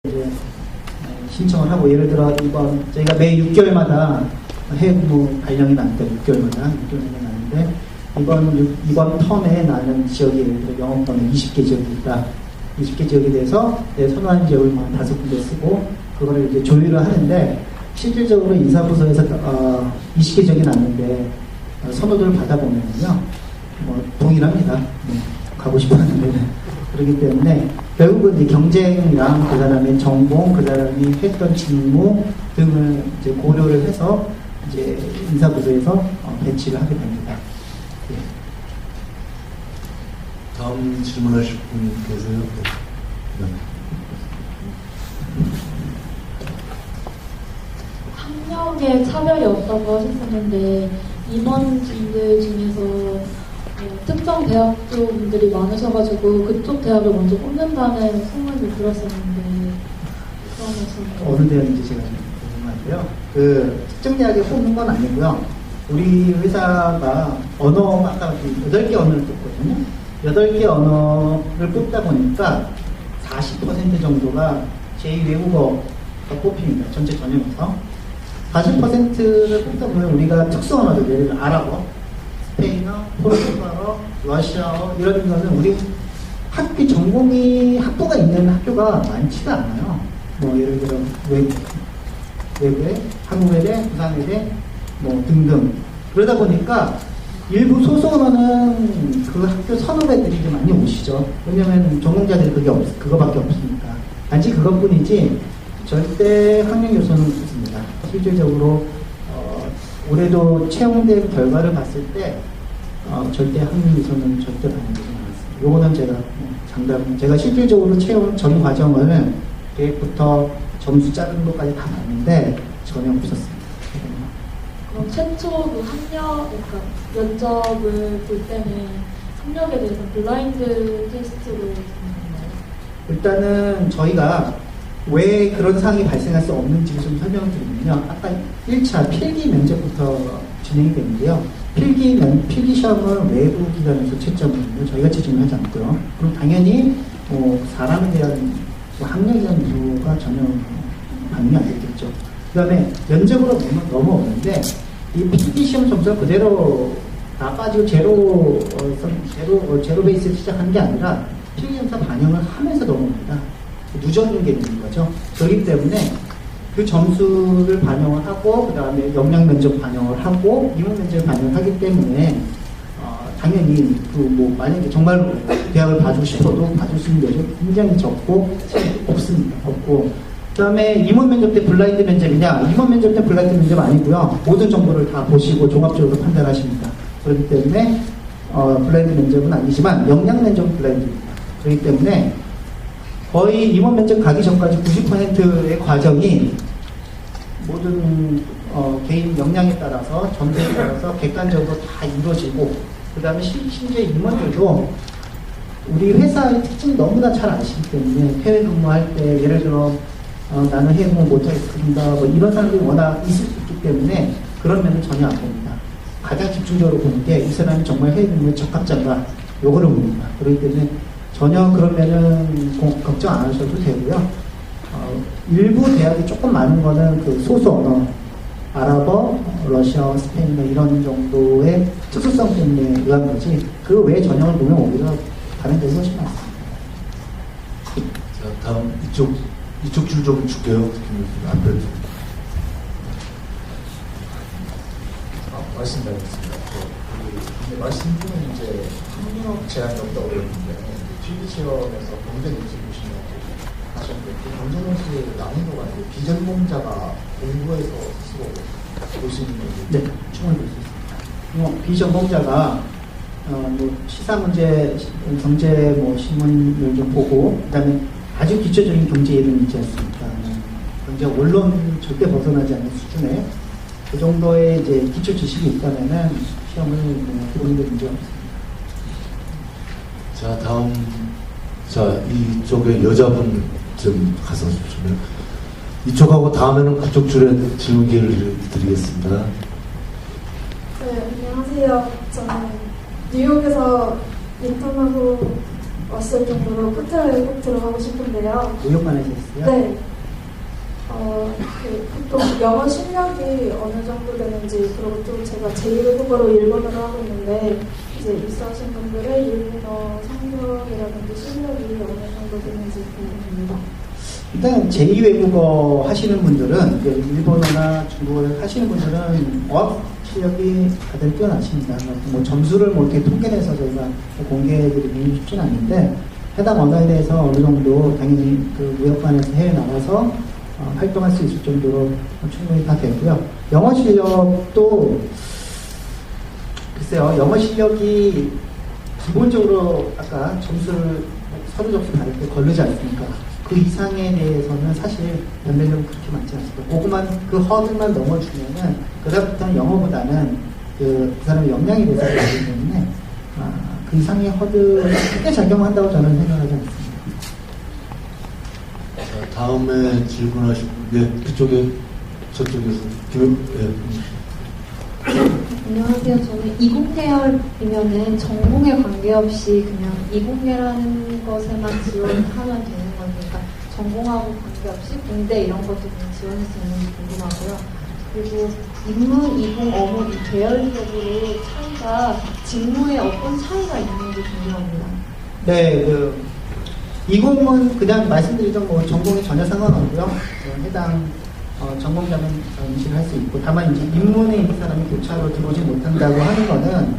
이제 신청을 하고, 예를 들어 이번 저희가 매 6개월마다 해외 근무 발령이 나는데 6개월마다 나는데 이번 텀에 나는 지역이 예를 들어 영어권에 20개 지역이 있다. 20개 지역에 대해서 내 선호하는 지역을 5군데 쓰고 그거를 이제 조율을 하는데, 실질적으로 인사부서에서 20개 지역이 났는데 선호도를 받아보면요, 동일합니다. 가고 싶었는데. 그렇기 때문에 결국은 이제 경쟁이랑 그 사람의 전공, 그 사람이 했던 직무 등을 이제 고려를 해서 이제 인사부서에서 배치를 하게 됩니다. 예. 다음 질문하실 분 계세요? 네. 학력에 차별이 없다고 하셨었는데, 임원진들 중에서 특정 대학교 분들이 많으셔가지고 그쪽 대학을 먼저 뽑는다는 소문을 들었었는데, 그런 말씀. 어느 대학인지 제가 좀 궁금한데요. 그 특정 대학에 뽑는 건 아니고요. 우리 회사가 언어가 아까 8개 언어를 뽑거든요. 8개 언어를 뽑다 보니까 40% 정도가 제2외국어가 뽑힙니다. 전체 전형에서. 40%를 뽑다 보면 우리가 특수 언어들, 예를 들어 아랍어, 스페인어, 포르투갈어, 러시아어 이런 거는 우리 학교 전공이 학부가 있는 학교가 많지가 않아요. 예를 들어 외국에 한국외대, 부산외대 등등. 그러다 보니까 일부 소수 언어는 그 학교 선후배들이 좀 많이 오시죠. 왜냐면 전공자들이 그거밖에 없으니까. 단지 그것뿐이지 절대 학력 요소는 없습니다. 실질적으로 올해도 채용된 결과를 봤을 때 절대 학력 요소는 절대 반영되지 않았습니다. 요거는 제가 실질적으로 채용 전 과정을 계획부터 점수 자른 것까지 다 봤는데 전혀 없었습니다. 그럼 최초 그 학력, 그러니까 면접을 볼 때는 학력에 대해서 블라인드 테스트로 보는 건가요? 일단은 저희가 왜 그런 상황이 발생할 수 없는지 좀 설명을 드리면요. 아까 1차 필기 면접부터 진행이 되는데요. 필기 시험은 외부 기관에서 채점하는데 저희가 채점을 하지 않고요. 그럼 당연히 사람에 대한 학력에 대한 이유가 전혀 반영이 안 되겠죠. 그 다음에 면접으로 넘어오는데 이 필기 시험 점수가 그대로 다 빠지고 제로 베이스에 시작하는 게 아니라 필기 점수 반영을 하면서 넘어옵니다. 누적인 게 되는 거죠. 그렇기 때문에 그 점수를 반영을 하고 그 다음에 역량 면접 반영을 하고 임원 면접 반영을 하기 때문에 당연히 만약에 정말로 대학을 봐주고 싶어도 봐줄 수 있는 여력이 굉장히 적고 없습니다. 없고 그 다음에 임원 면접 때 블라인드 면접이냐? 임원 면접 때 블라인드 면접 아니고요. 모든 정보를 다 보시고 종합적으로 판단하십니다. 그렇기 때문에 블라인드 면접은 아니지만 역량 면접은 블라인드입니다. 그렇기 때문에 거의 임원 면접 가기 전까지 90%의 과정이 모든 개인 역량에 따라서 점수에 따라서 객관적으로 다 이루어지고 그 다음에 심지어 임원들도 우리 회사의 특징 너무나 잘 아시기 때문에 해외 근무할 때 예를 들어 나는 해외 근무 못하겠습니다 이런 사람들이 워낙 있을 수 있기 때문에 그런 면은 전혀 안 봅니다. 가장 집중적으로 보는 게 이 사람이 정말 해외 근무에 적합자인가 요거를 봅니다. 그렇기 때문에 전혀 그러면은 걱정 안 하셔도 되고요. 일부 대학이 조금 많은 거는 그 소수 언어, 아랍어, 러시아어, 스페인어 이런 정도의 특수성 때문에 의한 거지 그 외의 전형을 보면 오히려 다른 데서 훨씬 많습니다. 자, 다음 이쪽 줄 좀 줄게요. 앞에 좀. 말씀드리겠습니다. 말씀 중에 이제 학력 제한이 없다고 그랬는데 필기 시험에서 경제 점수 보시면 하셨는데 그 경제 점수의 난이도가 아니고 비전공자가 공부해서 스스로 볼 수 있는 거죠? 네, 충분히 볼 수 있습니다. 비전공자가 시사 문제, 경제 신문을 좀 보고 그다음에 아주 기초적인 경제 이론 있지 않습니까? 경제 원론 절대 벗어나지 않는 수준의 그 정도의 이제 기초 지식이 있다면은 시험을 보는데 문제 없습니다. 자, 다음, 이쪽에 여자분 좀 가서 주시면, 이쪽하고 다음에는 그쪽 줄에 질문 기회를 드리겠습니다. 네, 안녕하세요. 저는 뉴욕에서 인턴하고 왔을 정도로 코트라에 꼭 들어가고 싶은데요. 무역관에서 했어요? 네. 보통 영어 실력이 어느 정도 되는지, 그리고 또 제가 제2외국어로 일본어를 하고 있는데, 이제 입사하신 분들의 일본어 성적이라든지 실력이 어느 정도 되는지 궁금합니다. 일단 제2외국어 하시는 분들은, 일본어나 중국어를 하시는 분들은 어학 실력이 다들 뛰어나십니다. 뭐 점수를 뭐 이렇게 통계내서 저희가 공개해드리기 쉽지는 않은데, 해당 언어에 대해서 어느 정도 당연히 그 무역관에서 해외 나가서 활동할 수 있을 정도로 충분히 다 되고요. 영어 실력도 글쎄요, 영어 실력이 기본적으로 아까 점수를 서류 접수 받을 때 거르지 않습니까? 그 이상에 대해서는 사실 변별력은 그렇게 많지 않습니다. 그것만 그 허들만 넘어주면은 그다음부터는 영어보다는 그 사람의 역량에 대해서 보기 때문에 그 이상의 허들을 크게 작용한다고 저는 생각하지 않습니다. 자, 다음에 질문하실 분, 그쪽에 저쪽에서 안녕하세요. 저는 이공계열이면은 전공에 관계없이 그냥 이공계라는 것에만 지원하면 되는 거니까 전공하고 관계없이 공대 이런 것도 그냥 지원할 수 있는지 궁금하고요. 그리고 인문, 이공, 어무 이 계열적으로 차이가 직무에 어떤 차이가 있는지 궁금합니다. 네, 이공은 그냥 말씀드리던 뭐 전공에 전혀 상관없고요. 해당 전공자는 인식을 할 수 있고, 다만 이제 인문에 있는 사람이 교차로 들어오지 못한다고 하는 거는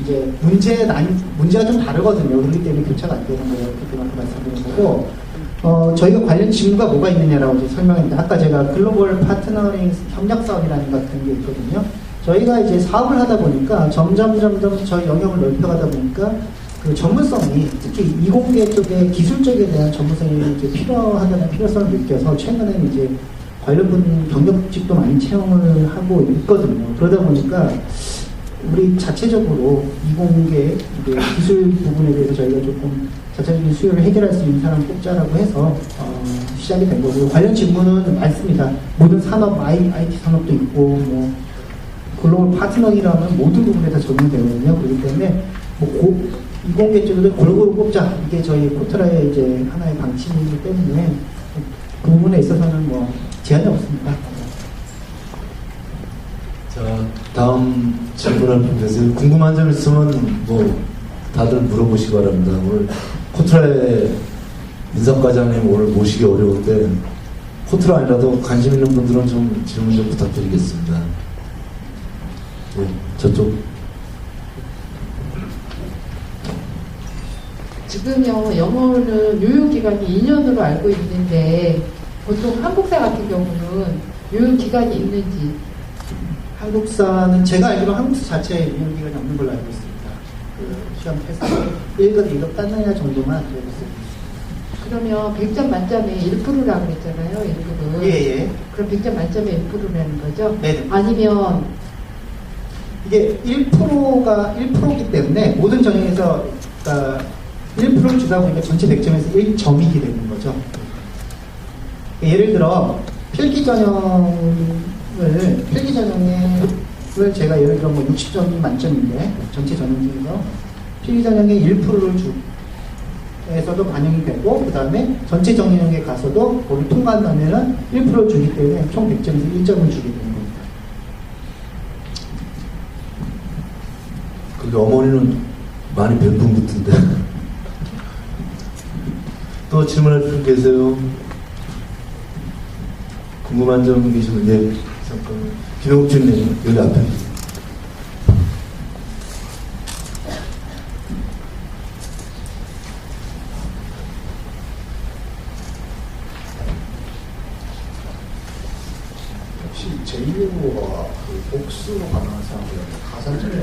이제 문제가 좀 다르거든요. 그렇기 때문에 교차가 안 되는 거예요. 그렇게 말씀드린 거고, 저희가 관련 직무가 뭐가 있느냐라고 이제 설명했는데, 아까 제가 글로벌 파트너링 협력 사업이라는 것 같은 게 있거든요. 저희가 이제 사업을 하다 보니까 점점 저희 영역을 넓혀가다 보니까 그 전문성이 특히 이공계 쪽에 기술 쪽에 대한 전문성이 이제 필요하다는 필요성을 느껴서 최근에는 이제 관련 분 경력직도 많이 채용을 하고 있거든요. 그러다 보니까 우리 자체적으로 이공계 기술 부분에 대해서 저희가 조금 자체적인 수요를 해결할 수 있는 사람 뽑자라고 해서 시작이 된 거고요. 관련 직무는 많습니다. 모든 산업, IT 산업도 있고, 뭐 글로벌 파트너이라면 모든 부분에 다 적용되거든요. 그렇기 때문에 뭐 이공계 쪽에도 골고루 뽑자, 이게 저희 코트라의 이제 하나의 방침이기 때문에 그 부분에 있어서는 뭐 제한이 없습니다. 자, 다음 질문할 분 계세요. 궁금한 점 있으면 뭐 다들 물어보시기 바랍니다. 오늘 코트라의 인사과장님 오늘 모시기 어려운데 코트라 아니라도 관심 있는 분들은 좀 질문 좀 부탁드리겠습니다. 네, 저쪽. 지금요, 영어는 유효기간이 2년으로 알고 있는데, 보통 한국사 같은 경우는 유효기간이 있는지. 한국사는 제가 알기로 한국사 자체에 유효기간이 없는 걸로 알고 있습니다. 그 시험 테스트 1급, 2급 따느냐 정도만 알고 있습니다. 그러면 100점 만점에 1%라고 그랬잖아요, 1급은. 예. 그럼 100점 만점에 1%라는 거죠? 네. 아니면 이게 1%가 1%이기 때문에 모든 전형에서 1%를 주다 보니까 전체 100점에서 1점이 되는 거죠. 예를 들어 필기 전형을 제가 예를 들어 뭐 60점이 만점인데 전체 전형 중에서 필기 전형의 1%를 에서도 반영이 되고, 그 다음에 전체 전형에 가서도 거기 통과한다면 1%를 주기 때문에 총 100점에서 1점을 주게 되는 겁니다. 근데 어머니는 많이 뵌 분 같은데. 또 질문할 분 계세요? 궁금한 점 계시면, 잠깐만. 김용준님, 여기 앞에. 혹시 제2외국어가 복수로 가능한 사람들한테 가산점이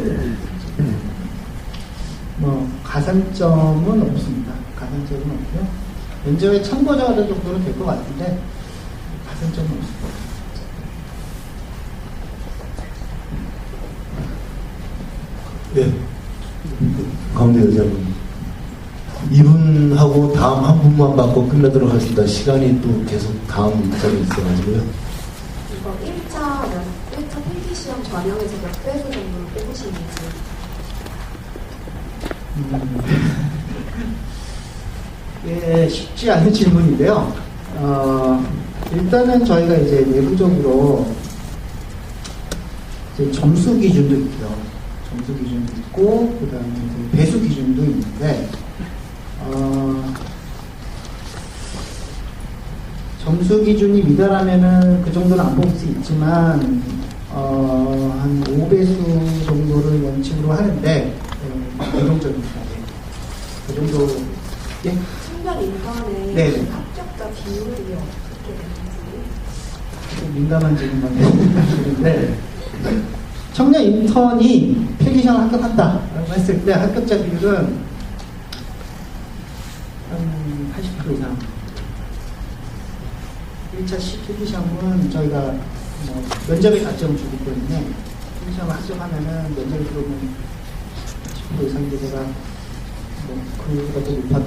뭐 가산점은 없습니다. 가산점은 없고요. 면접에 참고자 정도는 될 것 같은데 가산점은 없습니다. 네. 가운데 여자분. 이분하고 다음 한 분만 받고 끝내도록 하겠습니다. 시간이 또 계속 다음 일정이 있어가지고요. 이거 1차 필기시험 전형에서 몇 배수 정도를 뽑으시는지. 예, 쉽지 않은 질문인데요. 일단은 저희가 이제 내부적으로 이제 점수 기준도 있고요. 점수 기준도 있고, 그 다음에 배수 기준도 있는데, 점수 기준이 미달하면은 그 정도는 안 뽑을 수 있지만, 한 5배수 정도를 원칙으로 하는데, 최종적입니다. 그 정도, 예? 청년 인턴의 네. 합격자 비율이 어떻게 되는지. 좀 민감한 질문만 드리는데, 청년 인턴이 필기시험을 합격한다라고 했을 때 합격자 비율은 한 80% 이상. 1차 필기시험은 저희가 뭐 면접에 가점을 주기 때문에 필기시험을 합격하면은 면접에 들어오면 10% 이상인데 제가 그보다 더 높았습니다.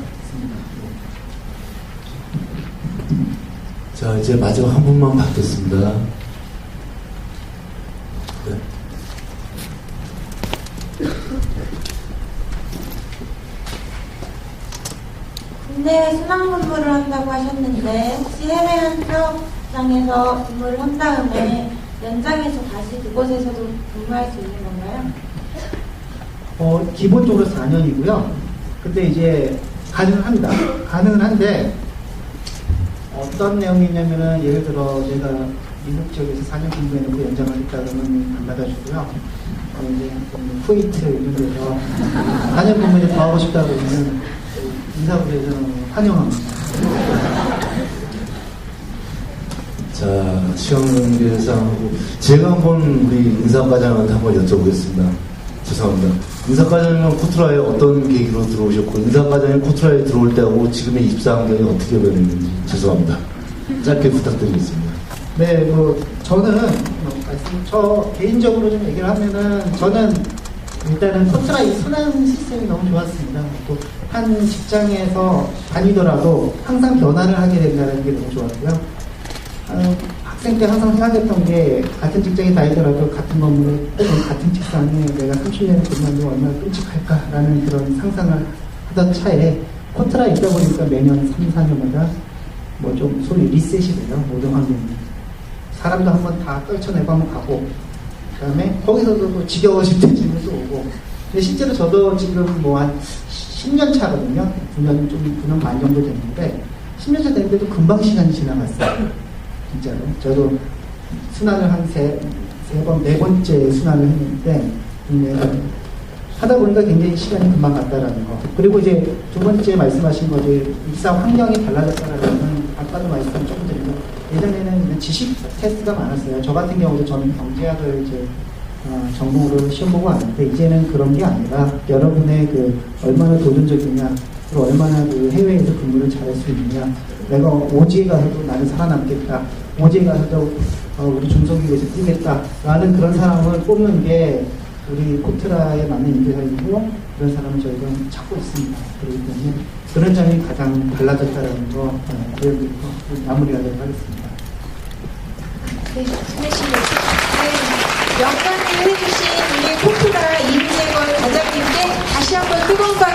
자, 이제 마지막 한 분만 받겠습니다. 네. 국내에 순환 근무를 한다고 하셨는데 혹시 해외 현장에서 근무를 한 다음에 연장해서 다시 그곳에서도 근무할 수 있는 건가요? 기본적으로 4년이고요. 근데 이제 가능합니다. 가능은 한데 어떤 내용이냐면은 예를 들어 내가 미국 지역에서 4년 근무해놓고 연장하겠다 그러면 안 받아주고요. 이제 쿠웨이트 이런 데서 4년 근무에 더 하고 싶다고 그러면 인사부에서는 환영합니다. 자, 시험 관계상하고 제가 한번 우리 인사과장한테 한번 여쭤보겠습니다. 죄송합니다. 인사과장님은 코트라에 어떤 계기로 들어오셨고 인사과장님 코트라에 들어올 때하고 지금의 입사 환경이 어떻게 변했는지 죄송합니다. 짧게 부탁드리겠습니다. 네, 저는 저 개인적으로 좀 얘기를 하면은 저는 일단은 코트라의 순환 시스템이 너무 좋았습니다. 또 한 직장에서 다니더라도 항상 변화를 하게 된다는 게 너무 좋았고요. 학생 때 항상 생각했던 게 같은 직장에 다니더라도 같은 건물에 또는 같은 책상에 내가 30년을 근무하면 얼마나 끔찍할까라는 그런 상상을 하던 차에 코트라에 있다 보니까 매년 3, 4년마다 뭐 좀 소위 리셋이 돼요. 모든 환경이. 사람도 한번 다 떨쳐내고 한번 가고 그 다음에 거기서도 또 지겨워질 때 집에 또 오고. 근데 실제로 저도 지금 뭐 한 10년 차거든요. 9년 반 정도 됐는데 10년 차 됐는데도 금방 시간이 지나갔어요. 진짜로. 저도 순환을 한 네 번째 순환을 했는데 하다 보니까 굉장히 시간이 금방 갔다라는 거. 그리고 이제 두 번째 말씀하신 거지 입사 환경이 달라졌다라는 건 아까도 말씀 조금 드리고 예전에는 지식 테스트가 많았어요. 저 같은 경우도 저는 경제학을 이제 전공으로 시험 보고 왔는데 이제는 그런 게 아니라 여러분의 얼마나 도전적이냐 그리고 얼마나 해외에서 근무를 잘할 수 있느냐 내가 오지에 가서도 나는 살아남겠다 오지에 가서도 우리 중소기업에서 뛰겠다라는 그런 사람을 뽑는 게 우리 코트라에 맞는 인재상이고 그런 사람을 저희가 찾고 있습니다. 그렇기 때문에 그런 점이 가장 달라졌다는 거 그래서 마무리하도록 하겠습니다. 네, 영상을 해주신 우리 코트라 이민재건 과장님께 다시 한번 뜨거운 박수